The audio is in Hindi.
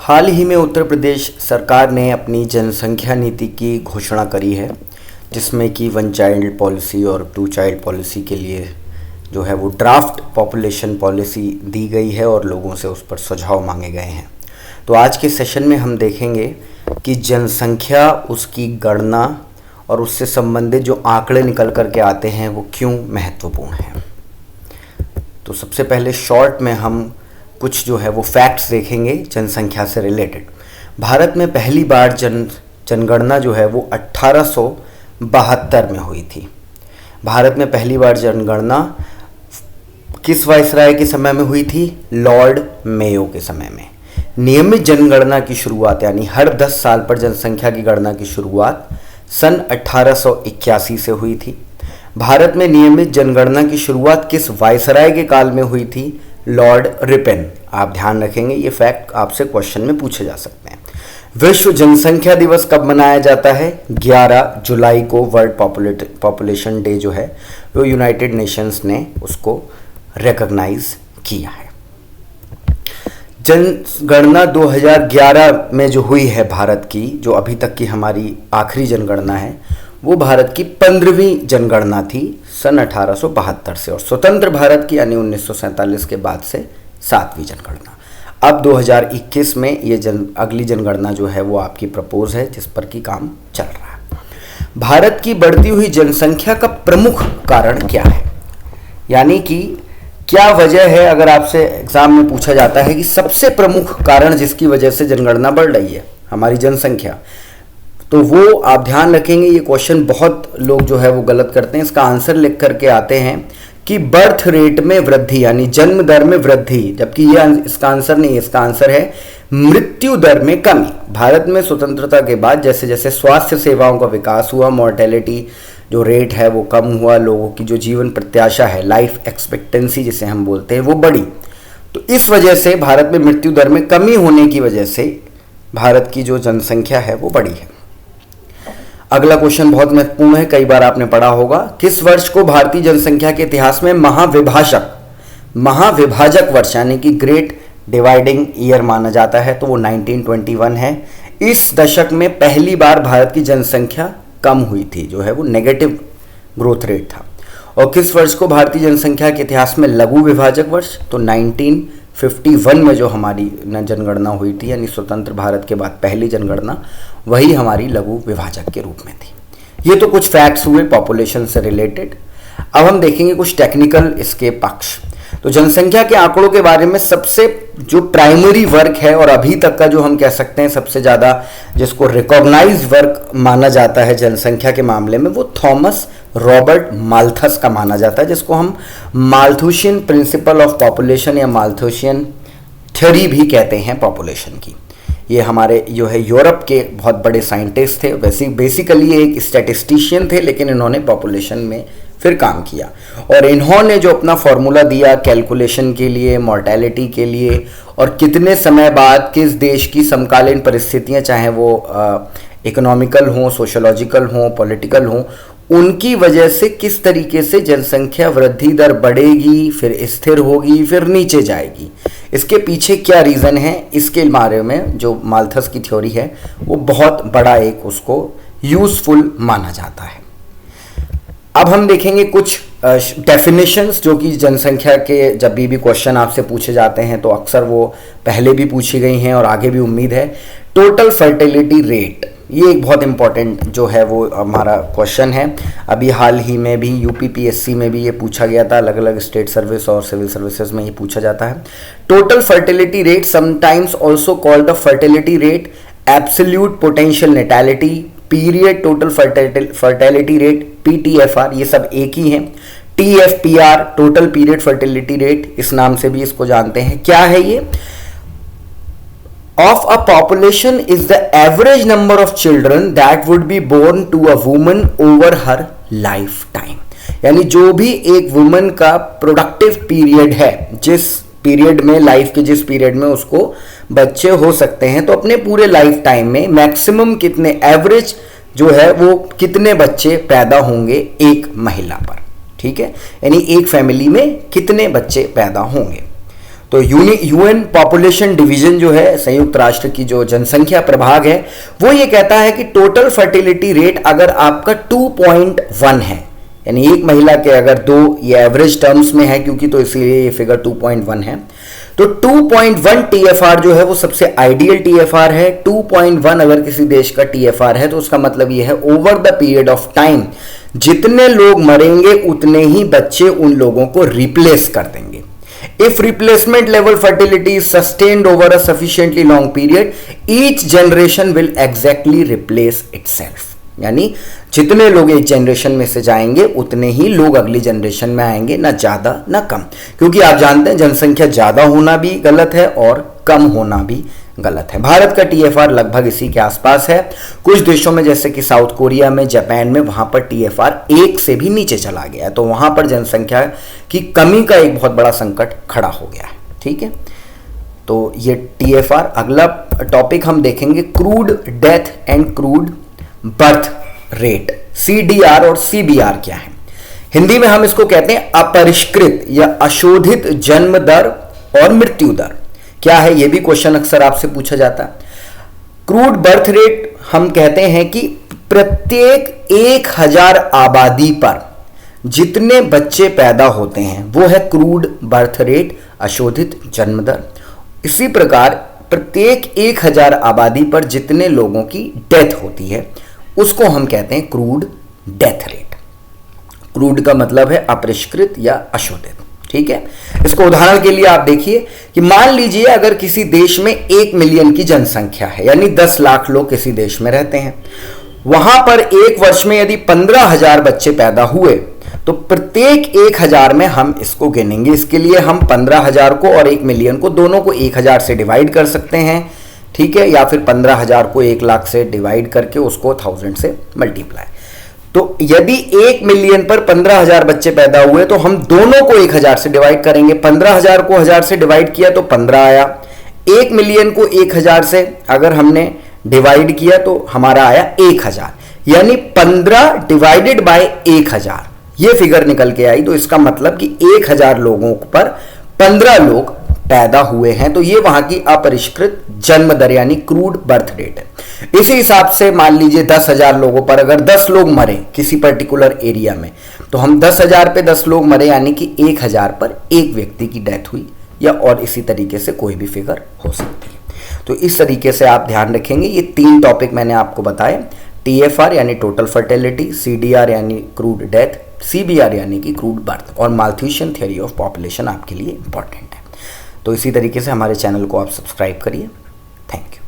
हाल ही में उत्तर प्रदेश सरकार ने अपनी जनसंख्या नीति की घोषणा करी है, जिसमें कि 1 चाइल्ड पॉलिसी और 2 चाइल्ड पॉलिसी के लिए जो है वो ड्राफ्ट पॉपुलेशन पॉलिसी दी गई है और लोगों से उस पर सुझाव मांगे गए हैं। तो आज के सेशन में हम देखेंगे कि जनसंख्या, उसकी गणना और उससे संबंधित जो आंकड़े निकल कर के आते हैं वो क्यों महत्वपूर्ण हैं। तो सबसे पहले शॉर्ट में हम कुछ जो है वो फैक्ट्स देखेंगे जनसंख्या से रिलेटेड। भारत में पहली बार जनगणना जो है वो 1872 में हुई थी। भारत में पहली बार जनगणना किस वायसराय के समय में हुई थी? लॉर्ड मेयो के समय में। नियमित जनगणना की शुरुआत यानी हर 10 साल पर जनसंख्या की गणना की शुरुआत सन 1881 से हुई थी। भारत में नियमित जनगणना की शुरुआत किस वायसराय के काल में हुई थी? Lord ripen. आप ध्यान रखेंगे, ये फैक्ट आपसे क्वेश्चन में पूछे जा सकते हैं। विश्व जनसंख्या दिवस कब मनाया जाता है? 11 जुलाई को वर्ल्ड पॉपुलेशन डे जो है वो यूनाइटेड नेशंस ने उसको रिकॉग्नाइज किया है। जनगणना 2011 में जो हुई है भारत की, जो अभी तक की हमारी आखिरी जनगणना है, वो भारत की 15वीं जनगणना थी सन 1872 से, और स्वतंत्र भारत की यानी 1947 के बाद से 7वीं जनगणना। अब 2021 में ये अगली जनगणना जो है वो आपकी प्रपोज है, जिस पर की काम चल रहा है। भारत की बढ़ती हुई जनसंख्या का प्रमुख कारण क्या है? यानी कि क्या वजह है, अगर आपसे एग्जाम में पूछा जाता है कि सबसे प्रमुख कारण जिसकी वजह से जनगणना बढ़ रही है हमारी जनसंख्या, तो वो आप ध्यान रखेंगे, ये क्वेश्चन बहुत लोग जो है वो गलत करते हैं। इसका आंसर लिख करके आते हैं कि बर्थ रेट में वृद्धि यानी जन्म दर में वृद्धि, जबकि ये इसका आंसर नहीं है। इसका आंसर है मृत्यु दर में कमी। भारत में स्वतंत्रता के बाद जैसे जैसे स्वास्थ्य सेवाओं का विकास हुआ, मॉर्टेलिटी जो रेट है वो कम हुआ, लोगों की जो जीवन प्रत्याशा है, लाइफ एक्सपेक्टेंसी जिसे हम बोलते हैं, वो बढ़ी। तो इस वजह से भारत में मृत्यु दर में कमी होने की वजह से भारत की जो जनसंख्या है वो बढ़ी है। अगला क्वेश्चन बहुत महत्वपूर्ण है, कई बार आपने पढ़ा होगा। किस वर्ष को भारतीय जनसंख्या के इतिहास में महाविभाजक वर्ष यानी कि ग्रेट डिवाइडिंग ईयर माना जाता है? तो वो 1921 है। इस दशक में पहली बार भारत की जनसंख्या कम हुई थी, जो है वो नेगेटिव ग्रोथ रेट था। और किस वर्ष को भारतीय जनसंख्या के इतिहास में लघु विभाजक वर्ष? तो 1951 में जो हमारी जनगणना हुई थी, यानी स्वतंत्र भारत के बाद पहली जनगणना, वही हमारी लघु विभाजक के रूप में थी। ये तो कुछ फैक्ट्स हुए पॉपुलेशन से रिलेटेड। अब हम देखेंगे कुछ टेक्निकल इसके पक्ष। तो जनसंख्या के आंकड़ों के बारे में सबसे जो प्राइमरी वर्क है और अभी तक का जो हम कह सकते हैं सबसे ज़्यादा जिसको रिकॉग्नाइज वर्क माना जाता है जनसंख्या के मामले में, वो थॉमस रॉबर्ट माल्थस का माना जाता है, जिसको हम माल्थुशियन प्रिंसिपल ऑफ पॉपुलेशन या माल्थुशियन थ्योरी भी कहते हैं पॉपुलेशन की। ये हमारे जो है यूरोप के बहुत बड़े साइंटिस्ट थे। बेसिकली ये एक स्टैटिस्टिशियन थे, लेकिन इन्होंने पॉपुलेशन में फिर काम किया और इन्होंने जो अपना फॉर्मूला दिया कैलकुलेशन के लिए, मॉर्टेलिटी के लिए, और कितने समय बाद किस देश की समकालीन परिस्थितियां, चाहे वो इकोनॉमिकल हों, सोशोलॉजिकल हों, पॉलिटिकल हों, उनकी वजह से किस तरीके से जनसंख्या वृद्धि दर बढ़ेगी, फिर स्थिर होगी, फिर नीचे जाएगी, इसके पीछे क्या रीज़न है, इसके बारे में जो माल्थस की थ्योरी है वो बहुत बड़ा एक उसको यूज़फुल माना जाता है। अब हम देखेंगे कुछ डेफिनेशंस जो कि जनसंख्या के जब भी क्वेश्चन आपसे पूछे जाते हैं तो अक्सर वो पहले भी पूछी गई हैं और आगे भी उम्मीद है। टोटल फर्टिलिटी रेट, ये एक बहुत इंपॉर्टेंट जो है वो हमारा क्वेश्चन है। अभी हाल ही में भी यूपीपीएससी में भी ये पूछा गया था, अलग अलग स्टेट सर्विस और सिविल सर्विसेज में ये पूछा जाता है। Total fertility rate, sometimes also called the fertility rate, absolute potential natality, period total fertility rate, PTFR, ये सब एक ही हैं। TFPR, total period fertility rate, इस नाम से भी इसको जानते हैं। क्या है ये? Of a population is the average number of children that would be born to a woman over her life time. यानी जो भी एक वुमन का प्रोडक्टिव पीरियड है, जिस पीरियड में, लाइफ के जिस पीरियड में उसको बच्चे हो सकते हैं, तो अपने पूरे लाइफ टाइम में मैक्सिमम कितने, एवरेज जो है वो कितने बच्चे पैदा होंगे एक महिला पर, ठीक है, यानी एक फैमिली में कितने बच्चे पैदा होंगे। तो यूएन पॉपुलेशन डिवीजन जो है, संयुक्त राष्ट्र की जो जनसंख्या प्रभाग है, वो ये कहता है कि टोटल फर्टिलिटी रेट अगर आपका 2.1 है, यानी एक महिला के अगर 2, ये एवरेज टर्म्स में है क्योंकि, तो इसीलिए ये फिगर 2.1 है, तो 2.1 टीएफआर जो है वो सबसे आइडियल टीएफआर है। 2.1 अगर किसी देश का टीएफआर है तो उसका मतलब ये है over the period of time जितने लोग मरेंगे उतने ही बच्चे उन लोगों को रिप्लेस कर देंगे। If replacement level fertility is sustained over a sufficiently long period, each generation will exactly replace itself. यानी जितने लोग एक जनरेशन में से जाएंगे उतने ही लोग अगली जनरेशन में आएंगे, ना ज्यादा ना कम, क्योंकि आप जानते हैं जनसंख्या ज्यादा होना भी गलत है और कम होना भी गलत है। भारत का टीएफआर लगभग इसी के आसपास है। कुछ देशों में जैसे कि साउथ कोरिया में, जापान में, वहां पर टीएफआर 1 से भी नीचे चला गया है, तो वहां पर जनसंख्या की कमी का एक बहुत बड़ा संकट खड़ा हो गया है। ठीक है, तो ये टीएफआर। अगला टॉपिक हम देखेंगे crude death and crude birth rate. CDR और सीबीआर क्या है? हिंदी में हम इसको कहते हैं अपरिष्कृत या अशोधित जन्म दर और मृत्यु दर। क्या है ये भी क्वेश्चन अक्सर आपसे पूछा जाता है। क्रूड बर्थ रेट हम कहते हैं कि प्रत्येक 1000 आबादी पर जितने बच्चे पैदा होते हैं वो है क्रूड बर्थ रेट, अशोधित जन्म दर। इसी प्रकार प्रत्येक 1000 आबादी पर जितने लोगों की डेथ होती है उसको हम कहते हैं क्रूड डेथ रेट। क्रूड का मतलब है अपरिष्कृत या अशोधित। ठीक है, इसको उदाहरण के लिए आप देखिए कि मान लीजिए अगर किसी देश में 1 मिलियन की जनसंख्या है, यानी 10 लाख लोग किसी देश में रहते हैं, वहां पर एक वर्ष में यदि 15,000 बच्चे पैदा हुए तो प्रत्येक 1000 में हम इसको गिनेंगे। इसके लिए हम 15,000 को और 1 मिलियन को दोनों को 1000 से डिवाइड कर सकते हैं। ठीक है, या फिर 15,000 को 1 लाख से डिवाइड करके उसको 1000 से मल्टीप्लाई। तो यदि 1 मिलियन पर 15,000 बच्चे पैदा हुए तो हम दोनों को 1000 से डिवाइड करेंगे। 15,000 को 1000 से डिवाइड किया तो 15 आया। 1 मिलियन को 1000 से अगर हमने डिवाइड किया तो हमारा आया 1000, यानी 15 डिवाइडेड बाय 1000 ये फिगर निकल के आई। तो इसका मतलब कि 1000 लोगों पर 15 लोग पैदा हुए हैं, तो ये वहां की अपरिष्कृत जन्म दर यानी क्रूड बर्थ रेट है। इसी हिसाब से मान लीजिए 10,000 लोगों पर अगर 10 लोग मरे किसी पर्टिकुलर एरिया में, तो हम 10,000 पे 10 लोग मरे, यानी कि 1000 पर एक व्यक्ति की डेथ हुई, या और इसी तरीके से कोई भी फिगर हो सकती है। तो इस तरीके से आप ध्यान रखेंगे। ये 3 टॉपिक मैंने आपको बताए, टीएफआर यानी टोटल फर्टिलिटी, सीडीआर यानी क्रूड डेथ, सीबीआर यानी कि क्रूड बर्थ, और माल्थुसियन थ्योरी ऑफ पॉपुलेशन आपके लिए इंपॉर्टेंट है। तो इसी तरीके से हमारे चैनल को आप सब्सक्राइब करिए। Thank you.